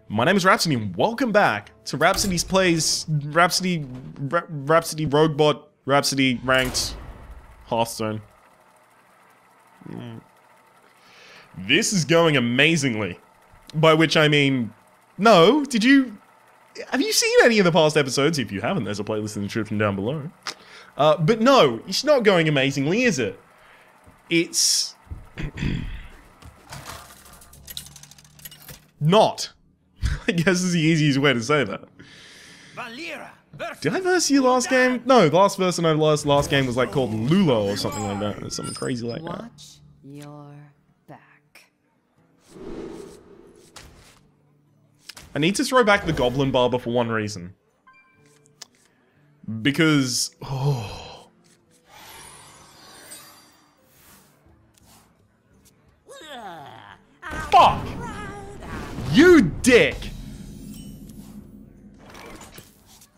My name is Rhapsody and welcome back to Rhapsody's Plays Rhapsody Roguebot Rhapsody Ranked Hearthstone. This is going amazingly. By which I mean, no, have you seen any of the past episodes? If you haven't, there's a playlist in the description down below. But no, it's not going amazingly, is it? It's not. I guess is the easiest way to say that. Did I verse you last game? No, the last verse I last game was like called Lula or something like that. Or something crazy like that. Watch your back. I need to throw back the Goblin Barber for one reason. Because... oh. Fuck! You dick!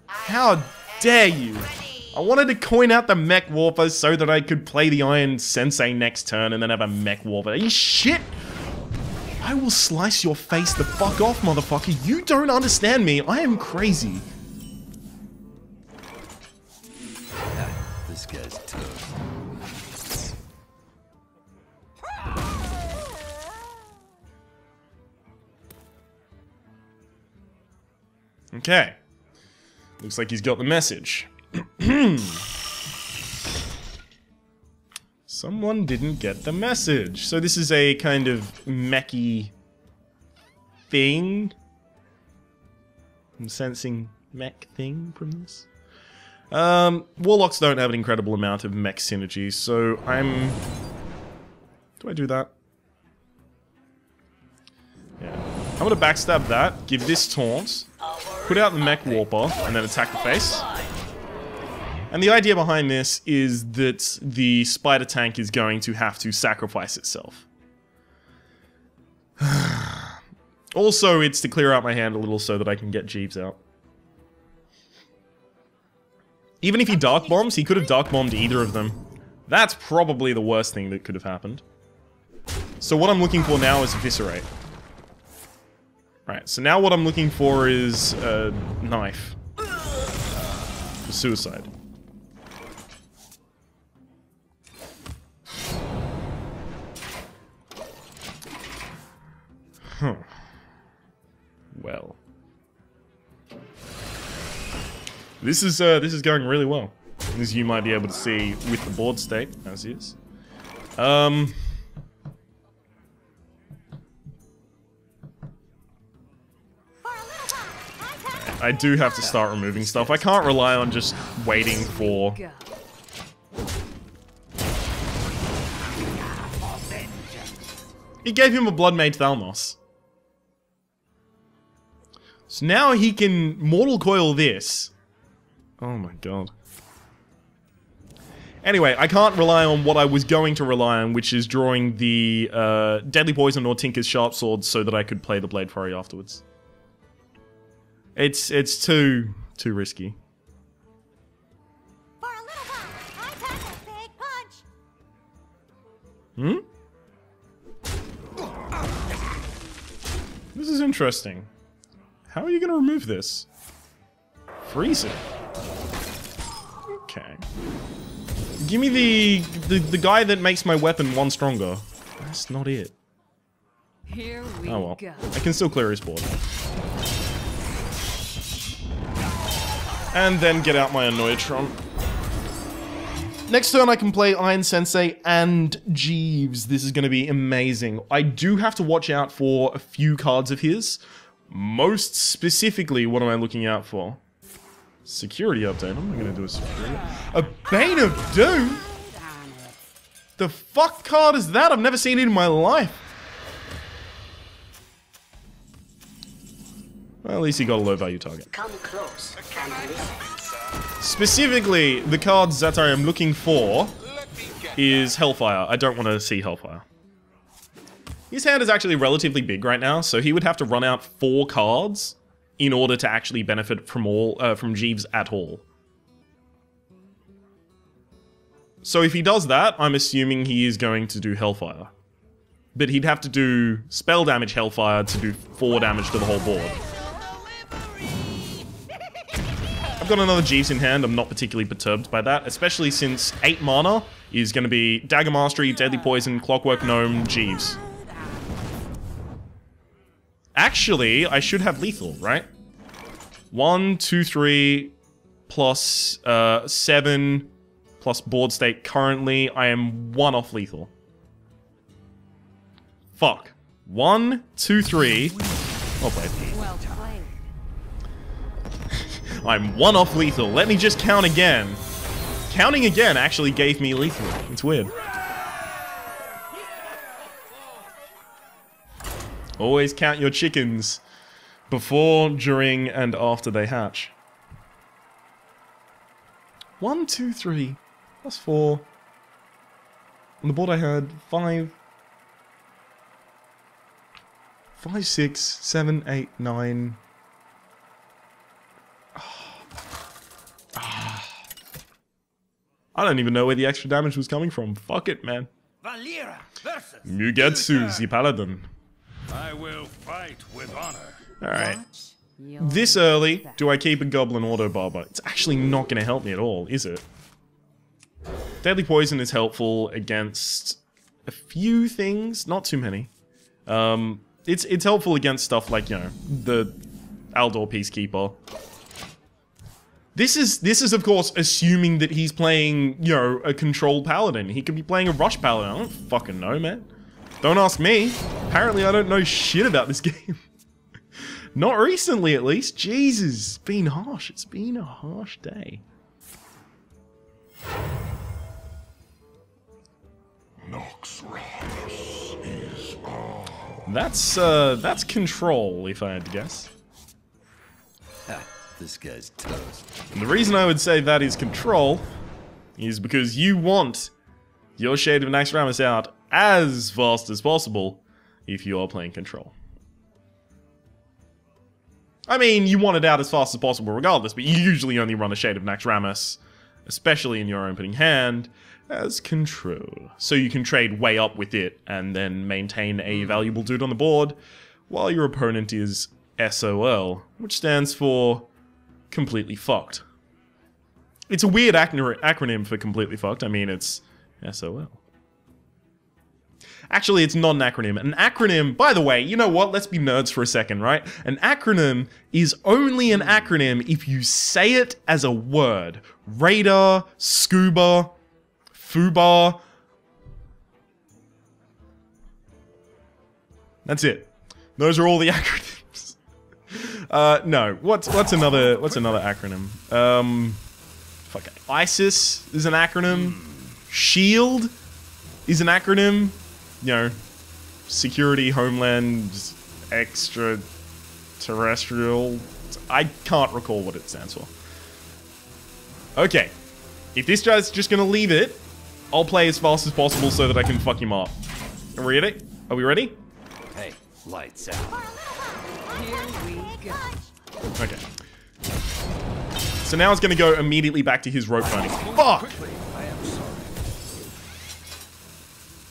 How dare you! I wanted to coin out the Mech Warper so that I could play the Iron Sensei next turn and then have a Mech Warper. Are you shit? I will slice your face the fuck off, motherfucker. You don't understand me. I am crazy. This guy's tough. Okay. Looks like he's got the message. Someone didn't get the message. So this is a kind of mechy thing. I'm sensing mech thing from this. Warlocks don't have an incredible amount of mech synergy, so do I do that? Yeah. I'm gonna backstab that, give this taunt, put out the Mech Warper, and then attack the face. And the idea behind this is that the spider tank is going to have to sacrifice itself. Also, it's to clear out my hand a little so that I can get Jeeves out. Even if he Dark Bombs, he could have Dark Bombed either of them. That's probably the worst thing that could have happened. So what I'm looking for now is Eviscerate. Right, so now what I'm looking for is a knife. For suicide. Huh. Well. This is going really well. As you might be able to see with the board state, as is. I do have to start removing stuff. I can't rely on just waiting for... He gave him a Blood Mage Thalmos. So now he can Mortal Coil this. Oh my god. Anyway, I can't rely on what I was going to rely on, which is drawing the Deadly Poison or Tinker's Sharp Sword so that I could play the Blade Flurry afterwards. It's too risky. For a little while, I pack a big punch. This is interesting. How are you going to remove this? Freeze it. Okay. Give me the guy that makes my weapon one stronger. That's not it. Here we go. go. I can still clear his board. And then get out my Annoyatron. Next turn I can play Iron Sensei and Jeeves. This is going to be amazing. I do have to watch out for a few cards of his. Most specifically, what am I looking out for? Security update. I'm not going to do a security. A Bane of Doom? The fuck card is that? I've never seen it in my life. Well, at least he got a low value target. Come close. Specifically, the cards that I am looking for is Hellfire. I don't want to see Hellfire. His hand is actually relatively big right now, so he would have to run out 4 cards in order to actually benefit from Jeeves at all. So if he does that, I'm assuming he is going to do Hellfire. but he'd have to do spell damage Hellfire to do 4 damage to the whole board. I've got another Jeeves in hand. I'm not particularly perturbed by that, especially since 8 mana is going to be Dagger Mastery, Deadly Poison, Clockwork Gnome, Jeeves. Actually, I should have lethal, right? 1, 2, 3, plus 7, plus board state. Currently, I am 1 off lethal. Fuck. 1, 2, 3. Well played. Well played. I'm 1 off lethal. Let me just count again. Counting again actually gave me lethal. It's weird. Always count your chickens before, during, and after they hatch. 1, 2, 3, plus 4. On the board I had 5, 6, 7, 8, 9. I don't even know where the extra damage was coming from. Fuck it, man. Valera versus Mugetsu, the Paladin. I will fight with honor. Alright. Your This early, back. do I keep a Goblin Auto Barber? It's actually not going to help me at all, is it? Deadly Poison is helpful against a few things, not too many. It's helpful against stuff like, you know, the Aldor Peacekeeper. This is of course assuming that he's playing, you know, a controlled Paladin. He could be playing a Rush Paladin. I don't fucking know, man. Don't ask me. Apparently I don't know shit about this game. Not recently, at least. Jesus, it's been harsh. It's been a harsh day. That's control, if I had to guess. Ha, this guy's toast. And the reason I would say that is control is because you want your Shade of Naxxramas out as fast as possible if you are playing control. I mean, you want it out as fast as possible regardless, but you usually only run a Shade of Naxxramas, especially in your opening hand, as control. So you can trade way up with it and then maintain a valuable dude on the board while your opponent is SOL, which stands for completely fucked. It's a weird acronym for completely fucked. I mean, it's SOL. Actually, it's not an acronym. An acronym, by the way, you know what? Let's be nerds for a second, right? An acronym is only an acronym if you say it as a word. Radar, scuba, FUBAR. That's it. Those are all the acronyms. No. What's another acronym? Fuck it. ISIS is an acronym. SHIELD is an acronym. You know, security, homeland, extraterrestrial. I can't recall what it stands for. Okay. If this guy's just gonna leave it, I'll play as fast as possible so that I can fuck him up. Are we ready? Are we ready? Hey, lights out. Here we go. Okay. So now it's gonna go immediately back to his rope burning. Fuck! Quickly, I am sorry.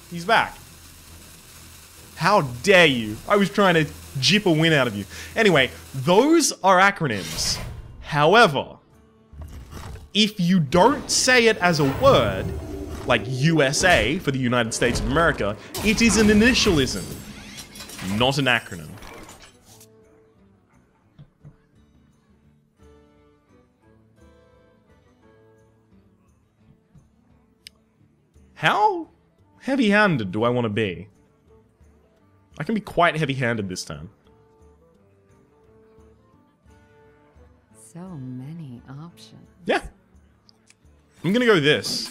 He's back. How dare you? I was trying to jip a win out of you. Anyway, those are acronyms. However, if you don't say it as a word, like USA for the United States of America, it is an initialism, not an acronym. How heavy-handed do I want to be? I can be quite heavy-handed this time. So many options. Yeah. I'm gonna go this.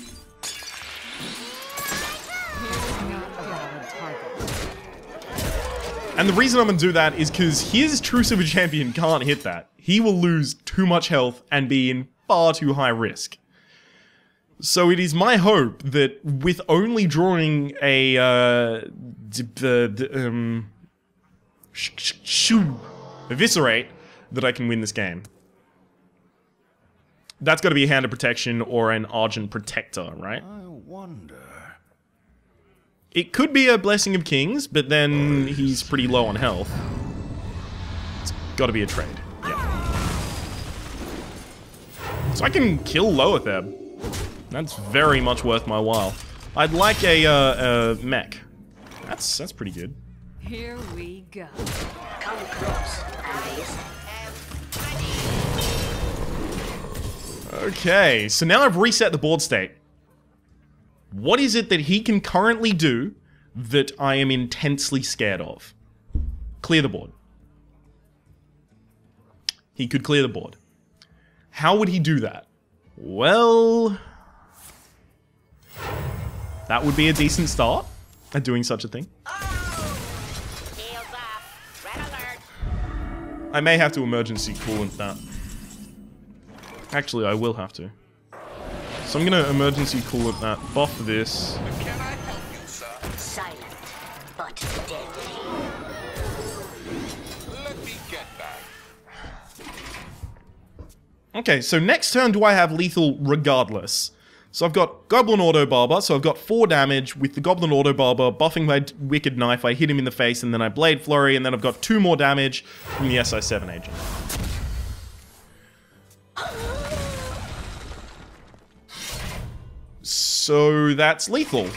And the reason I'm gonna do that is because his True Silver Champion can't hit that. He will lose too much health and be in far too high risk. So it is my hope that with only drawing a Eviscerate, that I can win this game. That's got to be a Hand of Protection or an Argent Protector, right? I wonder. It could be a Blessing of Kings, but then he's pretty low on health. It's gotta be a trade. Yeah. So I can kill Loatheb. That's very much worth my while. I'd like a mech. That's pretty good. Here we go. Come close, allies. Okay, so now I've reset the board state. What is it that he can currently do that I am intensely scared of? Clear the board. He could clear the board. How would he do that? Well, that would be a decent start at doing such a thing. Shields up. Red alert. I may have to emergency coolant that. Actually, I will have to. So I'm gonna emergency coolant that, buff this. Can I help you, sir? Silent, but deadly. Let me get that. Okay, so next turn do I have lethal regardless? So I've got Goblin Auto Barber, so I've got 4 damage with the Goblin Auto Barber, buffing my Wicked Knife, I hit him in the face, and then I Blade Flurry, and then I've got 2 more damage from the SI7 agent. So that's lethal.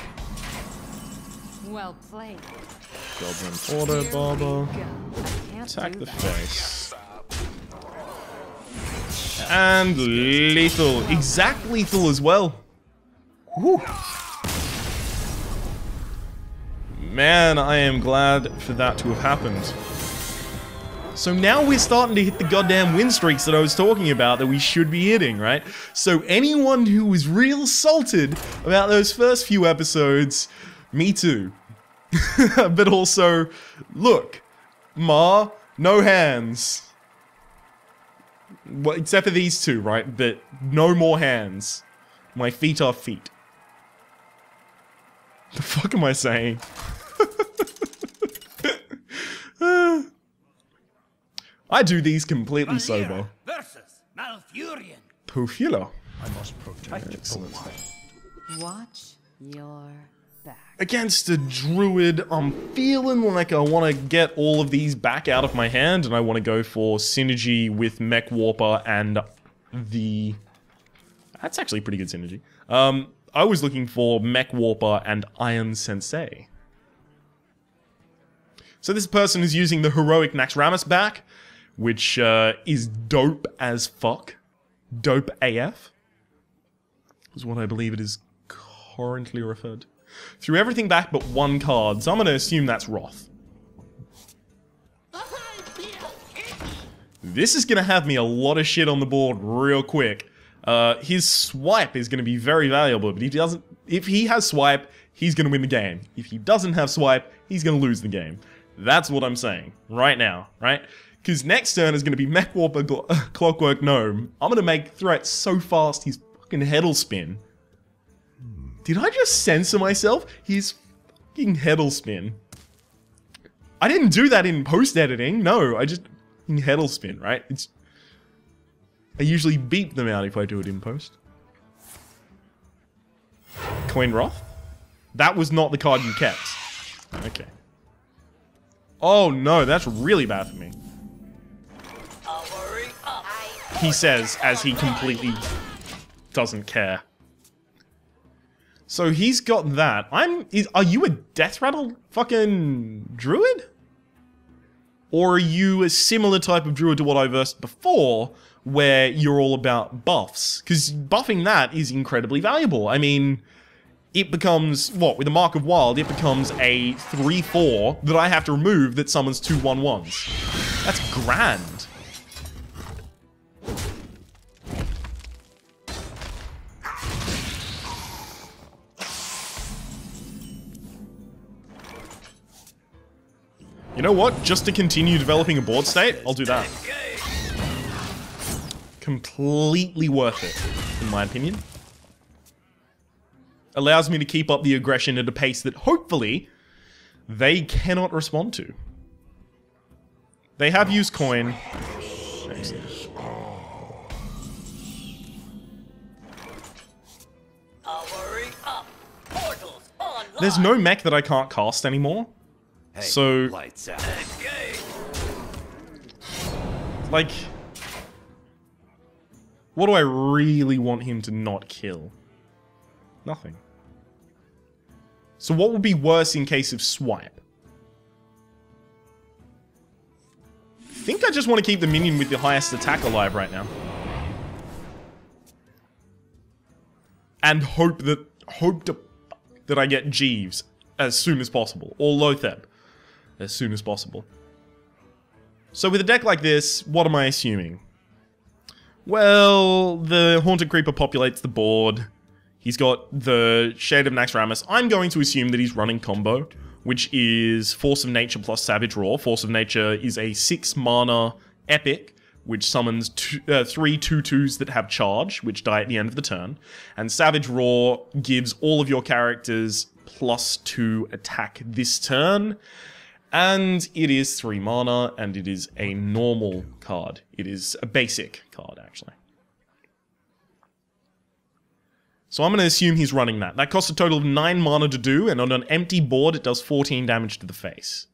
Well played. Goblin Auto Here Barber. we go. I can't Attack do the that. face. And lethal. Exact lethal as well. Whew. Man, I am glad for that to have happened. So now we're starting to hit the goddamn win streaks that I was talking about that we should be hitting, right? So anyone who was real salted about those first few episodes, me too. But also, look, Ma, no hands. Well, except for these two, right? But no more hands. My feet are feet. The fuck am I saying? I do these completely sober. Versus Malfurion. Pofilo. I must protect Excellent. Watch your back. Against a druid, I'm feeling like I want to get all of these back out of my hand, and I want to go for synergy with Mech Warper and the... That's actually pretty good synergy. I was looking for Mech Warper and Iron Sensei. So this person is using the heroic Naxxramas back, which is dope as fuck. Dope AF is what I believe it is currently referred to. Threw everything back but 1 card, so I'm gonna assume that's Wrath. This is gonna have me a lot of shit on the board real quick. His swipe is gonna be very valuable, but if he has swipe, he's gonna win the game. If he doesn't have swipe, he's gonna lose the game. That's what I'm saying right now, right? Because next turn is gonna be Mech Warper Clockwork Gnome. I'm gonna make threats so fast his fucking head'll spin. Did I just censor myself? His fucking head'll spin. I didn't do that in post-editing. No, I just head'll spin, right? I usually beep them out if I do it in post. Coin Wrath? That was not the card you kept. Okay. Oh no, that's really bad for me. He says as he completely doesn't care. So he's got that. Are you a Death Rattle fucking druid? Or are you a similar type of druid to what I versed before, where you're all about buffs? Because buffing that is incredibly valuable. I mean, it becomes, what, with the Mark of Wild, it becomes a 3/4 that I have to remove that summons 2 1/1s. That's grand. You know what? Just to continue developing a board state, I'll do that. Completely worth it, in my opinion. Allows me to keep up the aggression at a pace that, hopefully, they cannot respond to. They have used coin. Excellent. There's no mech that I can't cast anymore. Hey, So, lights out. like, what do I really want him to not kill? Nothing. So what would be worse in case of swipe? I think I just want to keep the minion with the highest attack alive right now. And hope that I get Jeeves as soon as possible. Or Lotheb as soon as possible. So with a deck like this, what am I assuming? Well, the Haunted Creeper populates the board. He's got the Shade of Naxxramas. I'm going to assume that he's running combo, which is Force of Nature plus Savage Roar. Force of Nature is a 6 mana epic, which summons 3 2/2s that have charge, which die at the end of the turn. And Savage Roar gives all of your characters +2 attack this turn. And it is 3 mana, and it is a normal card. It is a basic card, actually. So I'm going to assume he's running that. That costs a total of 9 mana to do, and on an empty board it does 14 damage to the face.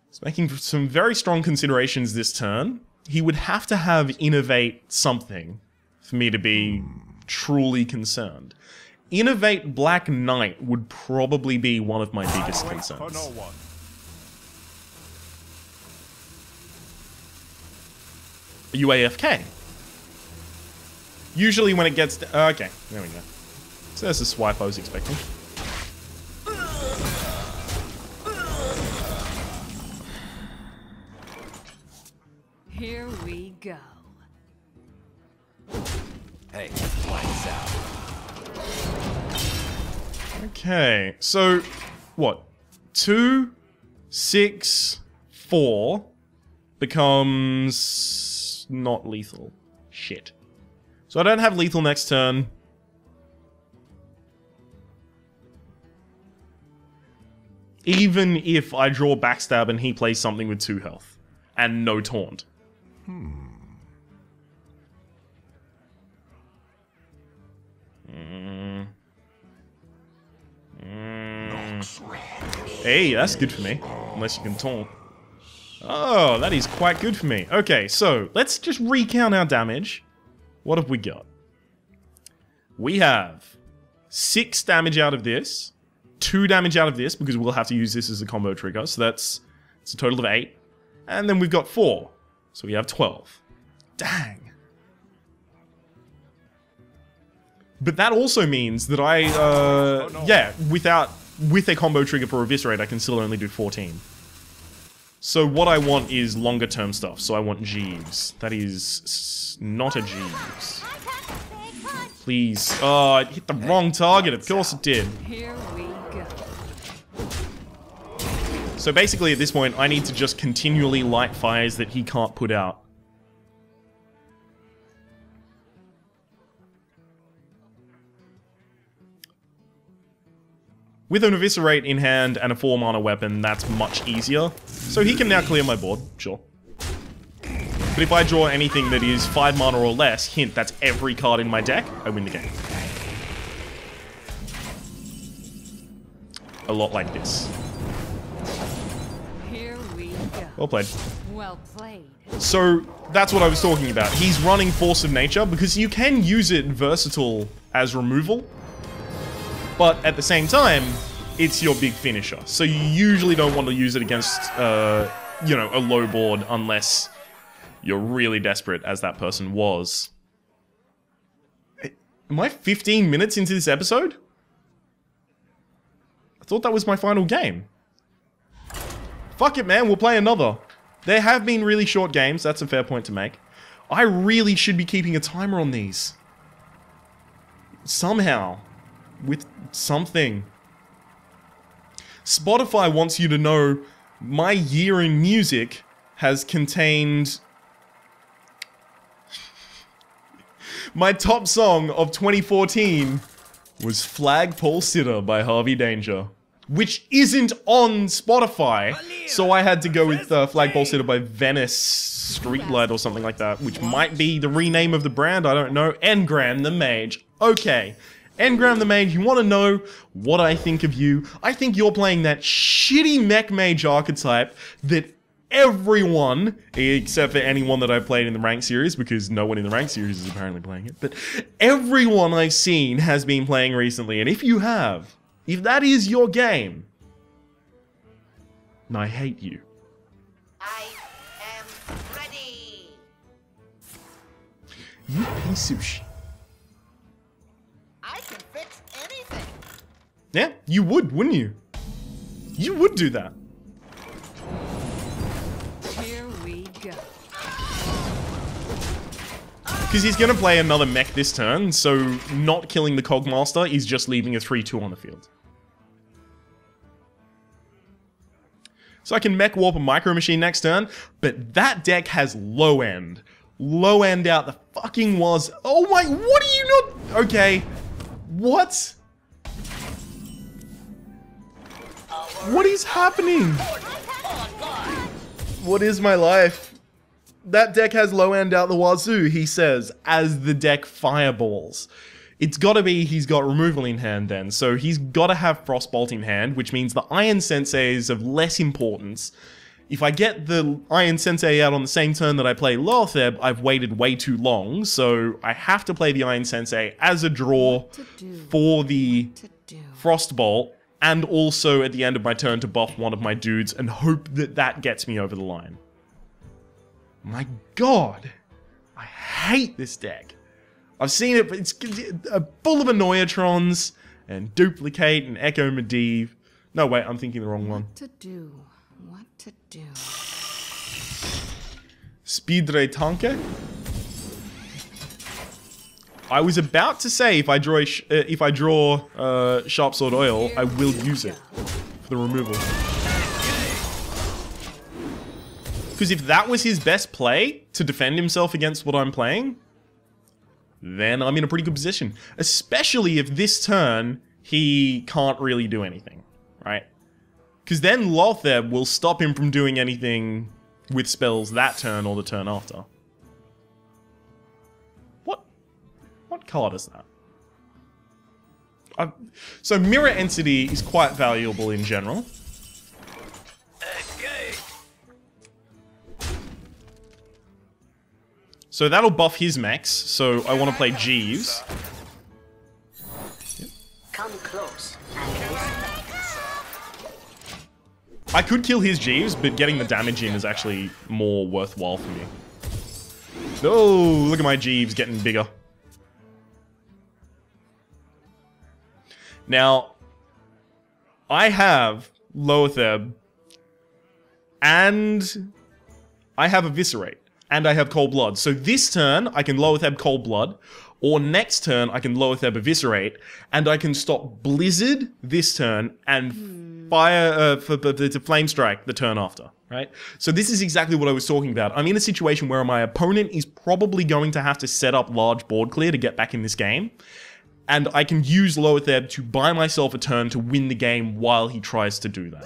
It's making some very strong considerations this turn. He would have to have Innovate something for me to be truly concerned. Innovate Black Knight would probably be one of my biggest concerns. Are you AFK? Usually when it gets to... okay, there we go. So that's the swipe I was expecting. Here we go. Hey, lights out. Okay, so... what? 2, 6, 4 becomes... not lethal. Shit. So I don't have lethal next turn. Even if I draw Backstab and he plays something with 2 health. And no taunt. Hey, that's good for me. Unless you can taunt. Oh, that is quite good for me. Okay, so let's just recount our damage. What have we got? We have 6 damage out of this, 2 damage out of this, because we'll have to use this as a combo trigger, so it's a total of 8. And then we've got 4, so we have 12. Dang. But that also means that yeah, with a combo trigger for Eviscerate, I can still only do 14. So what I want is longer term stuff, so I want Jeeves. That is not a Jeeves. Please. Oh, it hit the wrong target. Of course it did. Here we go. So basically at this point, I need to just continually light fires that he can't put out. With an Eviscerate in hand and a 4 mana weapon, that's much easier. So he can now clear my board, sure. But if I draw anything that is 5 mana or less, hint, that's every card in my deck, I win the game. A lot like this. Here we go. Well played. Well played. So, that's what I was talking about. He's running Force of Nature, because you can use it versatile as removal. But at the same time, it's your big finisher. So you usually don't want to use it against, you know, a low board unless you're really desperate, as that person was. Am I 15 minutes into this episode? I thought that was my final game. Fuck it, man. We'll play another. There have been really short games. That's a fair point to make. I really should be keeping a timer on these. Somehow. With something. Spotify wants you to know my year in music has contained... my top song of 2014 was Flagpole Sitter by Harvey Danger, which isn't on Spotify, so I had to go with Flagpole Sitter by Venice Streetlight or something like that, which might be the rename of the brand, I don't know. Engram the Mage. Okay. Engram the Mage, you want to know what I think of you? I think you're playing that shitty Mech Mage archetype that everyone, except for anyone that I've played in the Rank series, because no one in the Rank series is apparently playing it, but everyone I've seen has been playing recently, and if you have, if that is your game, I hate you. I am ready. You piece of shit. I can fix anything. Yeah, you would, wouldn't you? You would do that. Here we go. Because he's going to play another mech this turn, so not killing the Cogmaster is just leaving a 3-2 on the field. So I can Mech Warp a Micro Machine next turn, but that deck has low end. Low end out the fucking was. Oh my, what are you not? Okay. What? What is happening? What is my life? That deck has low end out the wazoo, he says, as the deck fireballs. It's gotta be he's got removal in hand then, so he's gotta have Frostbolt in hand, which means the Iron Sensei is of less importance. If I get the Iron Sensei out on the same turn that I play Lotheb, I've waited way too long, so I have to play the Iron Sensei as a draw for the Frostbolt, and also at the end of my turn to buff one of my dudes and hope that that gets me over the line. My god, I hate this deck. I've seen it, but it's full of Annoyatrons and Duplicate and Echo Medivh. No, wait, I'm thinking the wrong one. What to do? What to do? Speedre Tanke? I was about to say if I draw Sharp Sword Oil, I will use it for the removal. Because if that was his best play to defend himself against what I'm playing, then I'm in a pretty good position. Especially if this turn, he can't really do anything, right? Because then Lotheb will stop him from doing anything with spells that turn or the turn after. What card is that? So Mirror Entity is quite valuable in general. So that'll buff his mechs, so I want to play Jeeves. Yep. Come close and listen. I could kill his Jeeves, but getting the damage in is actually more worthwhile for me. Oh, look at my Jeeves getting bigger. Now, I have Lotheb, and I have Eviscerate. And I have Cold Blood. So this turn, I can Lotheb Cold Blood, or next turn, I can Lotheb Eviscerate, and I can stop Blizzard this turn and fire to Flame Strike the turn after, right? So this is exactly what I was talking about. I'm in a situation where my opponent is probably going to have to set up large board clear to get back in this game, and I can use Lotheb to buy myself a turn to win the game while he tries to do that.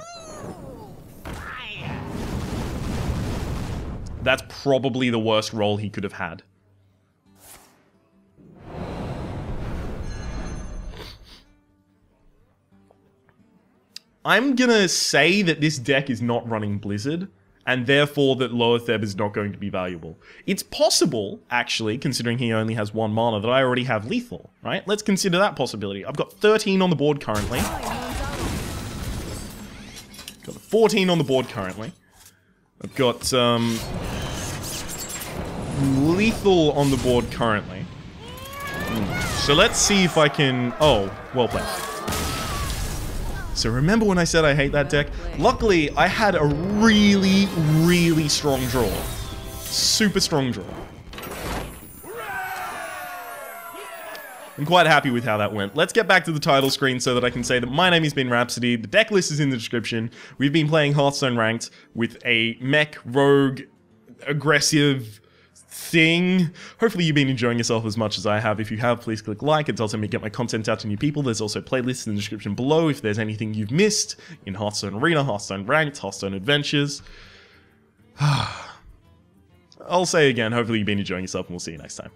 That's probably the worst roll he could have had. I'm gonna say that this deck is not running Blizzard, and therefore that Lotheb is not going to be valuable. It's possible, actually, considering he only has 1 mana, that I already have Lethal, right? Let's consider that possibility. I've got 13 on the board currently. Got 14 on the board currently. I've got Lethal on the board currently. So let's see if I can... Oh, well played. So remember when I said I hate that deck? Luckily, I had a really, really strong draw. Super strong draw. I'm quite happy with how that went. Let's get back to the title screen so that I can say that my name has been Rhapsody. The deck list is in the description. We've been playing Hearthstone Ranked with a mech, rogue, aggressive thing. Hopefully you've been enjoying yourself as much as I have. If you have, please click like. It's also me get my content out to new people. There's also playlists in the description below if there's anything you've missed in Hearthstone Arena, Hearthstone Ranked, Hearthstone Adventures. I'll say again, hopefully you've been enjoying yourself and we'll see you next time.